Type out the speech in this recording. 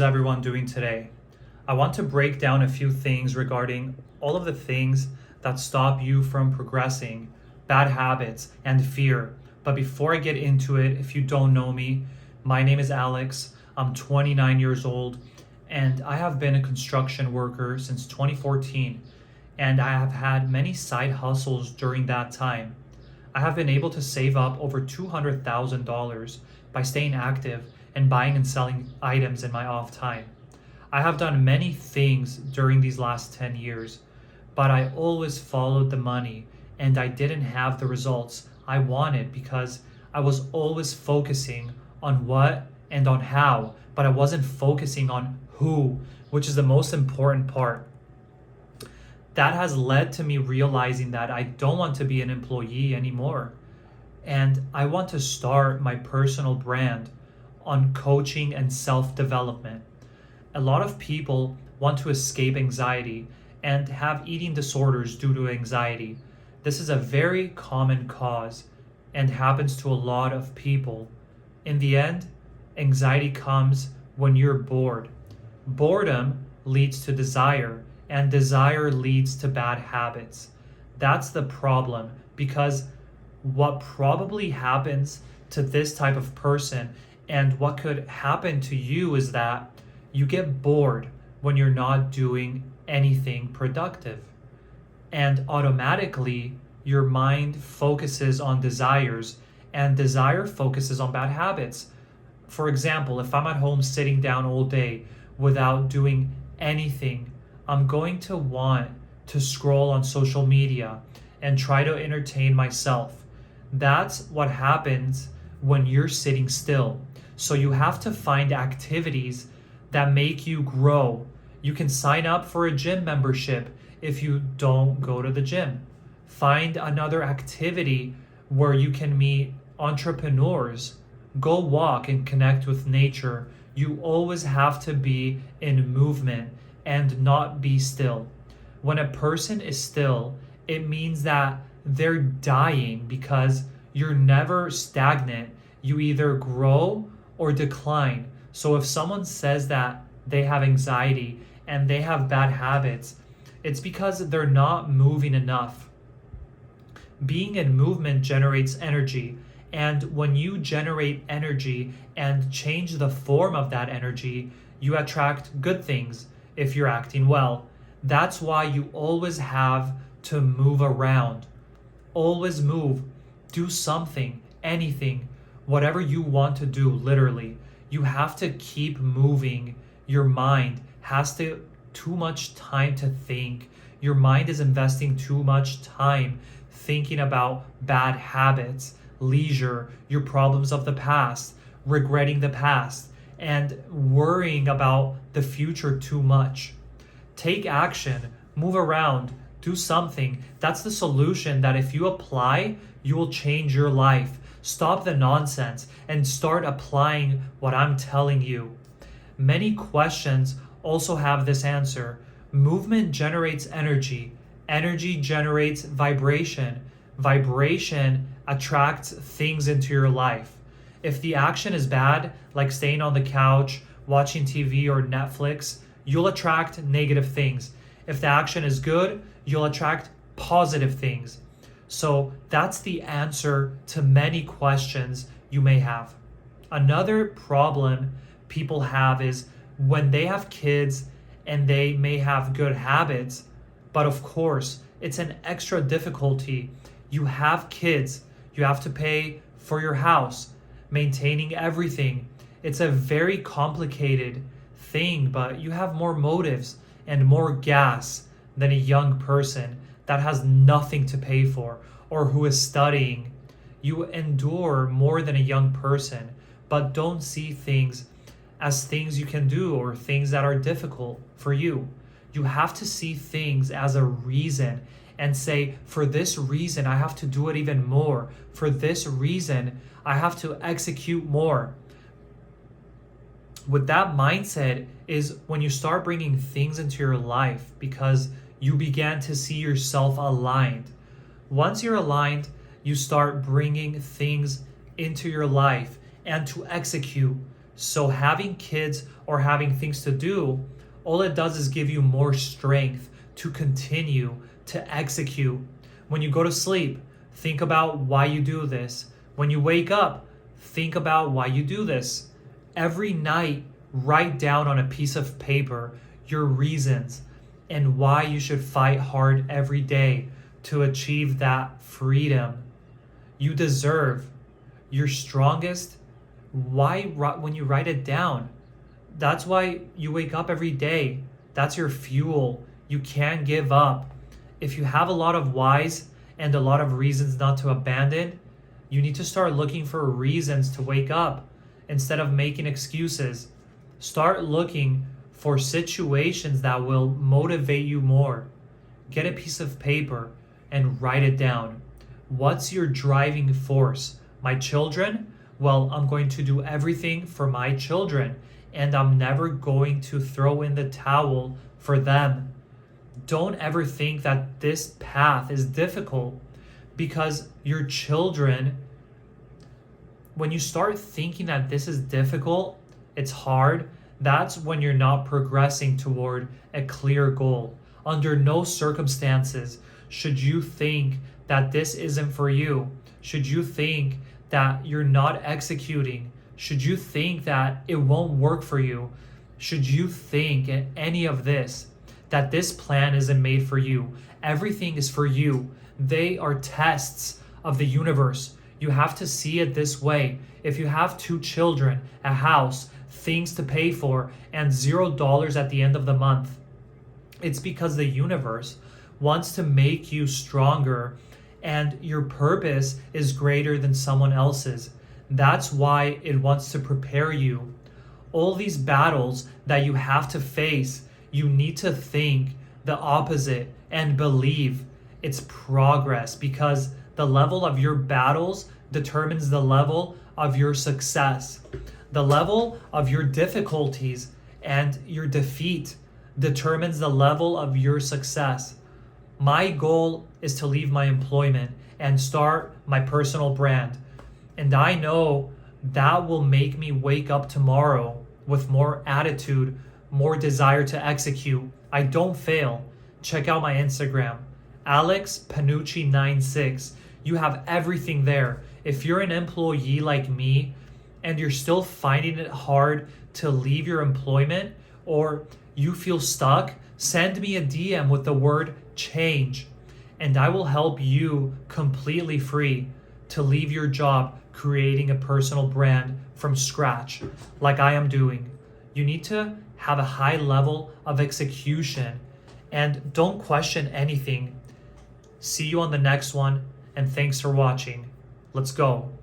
Everyone doing today? I want to break down a few things regarding all of the things that stop you from progressing, bad habits, and fear. But before I get into it, if you don't know me, my name is Alex. I'm 29 years old, and I have been a construction worker since 2014, and I have had many side hustles during that time. I have been able to save up over $200,000 by staying active and buying and selling items in my off time. I have done many things during these last 10 years, but I always followed the money and I didn't have the results I wanted because I was always focusing on what and on how, but I wasn't focusing on who, which is the most important part. That has led to me realizing that I don't want to be an employee anymore. And I want to start my personal brand on coaching and self development. A lot of people want to escape anxiety and have eating disorders due to anxiety. This is a very common cause and happens to a lot of people. In the end, anxiety comes when you're bored. Boredom leads to desire, and desire leads to bad habits. That's the problem because what probably happens to this type of person and what could happen to you is that you get bored when you're not doing anything productive. And automatically, your mind focuses on desires, and desire focuses on bad habits. For example, if I'm at home sitting down all day without doing anything, I'm going to want to scroll on social media and try to entertain myself. That's what happens when you're sitting still. So you have to find activities that make you grow. You can sign up for a gym membership if you don't go to the gym. Find another activity where you can meet entrepreneurs. Go walk and connect with nature. You always have to be in movement and not be still. When a person is still, it means that they're dying because you're never stagnant. You either grow or decline. So if someone says that they have anxiety and they have bad habits, it's because they're not moving enough. Being in movement generates energy. And when you generate energy and change the form of that energy, you attract good things if you're acting well. That's why you always have to move around. Always move. Do something, anything, whatever you want to do, literally. You have to keep moving. Your mind has too much time to think. Your mind is investing too much time thinking about bad habits, leisure, your problems of the past, regretting the past, and worrying about the future too much. Take action, move around, do something. That's the solution that if you apply, you will change your life. Stop the nonsense and start applying what I'm telling you. Many questions also have this answer. Movement generates energy. Energy generates vibration. Vibration attracts things into your life. If the action is bad, like staying on the couch, watching TV or Netflix, you'll attract negative things. If the action is good, you'll attract positive things. So that's the answer to many questions you may have. Another problem people have is when they have kids and they may have good habits, but of course, it's an extra difficulty. You have kids, you have to pay for your house, maintaining everything. It's a very complicated thing, but you have more motives and more gas than a young person that has nothing to pay for or who is studying. You endure more than a young person, but don't see things as things you can do or things that are difficult for you. You have to see things as a reason and say, for this reason, I have to do it even more. For this reason, I have to execute more. With that mindset is when you start bringing things into your life because you began to see yourself aligned. Once you're aligned, you start bringing things into your life and to execute. So having kids or having things to do, all it does is give you more strength to continue to execute. When you go to sleep, think about why you do this. When you wake up, think about why you do this. Every night, write down on a piece of paper your reasons and why you should fight hard every day to achieve that freedom. You deserve. You're strongest. When you write it down, that's why you wake up every day. That's your fuel. You can't give up. If you have a lot of whys and a lot of reasons not to abandon, you need to start looking for reasons to wake up instead of making excuses. Start looking for situations that will motivate you more. Get a piece of paper and write it down. What's your driving force? My children? Well, I'm going to do everything for my children, and I'm never going to throw in the towel for them. Don't ever think that this path is difficult, because your children, when you start thinking that this is difficult, it's hard, that's when you're not progressing toward a clear goal. Under no circumstances should you think that this isn't for you. Should you think that you're not executing? Should you think that it won't work for you? Should you think any of this, that this plan isn't made for you? Everything is for you. They are tests of the universe. You have to see it this way. If you have 2 children, a house, things to pay for, and $0 at the end of the month, it's because the universe wants to make you stronger, and your purpose is greater than someone else's. That's why it wants to prepare you. All these battles that you have to face, you need to think the opposite and believe it's progress, because the level of your battles determines the level of your success. The level of your difficulties and your defeat determines the level of your success. My goal is to leave my employment and start my personal brand. And I know that will make me wake up tomorrow with more attitude, more desire to execute. I don't fail. Check out my Instagram, Alex Panucci 96. You have everything there. If you're an employee like me and you're still finding it hard to leave your employment, or you feel stuck, send me a DM with the word change, and I will help you completely free to leave your job creating a personal brand from scratch, like I am doing. You need to have a high level of execution and don't question anything. See you on the next one, and thanks for watching. Let's go.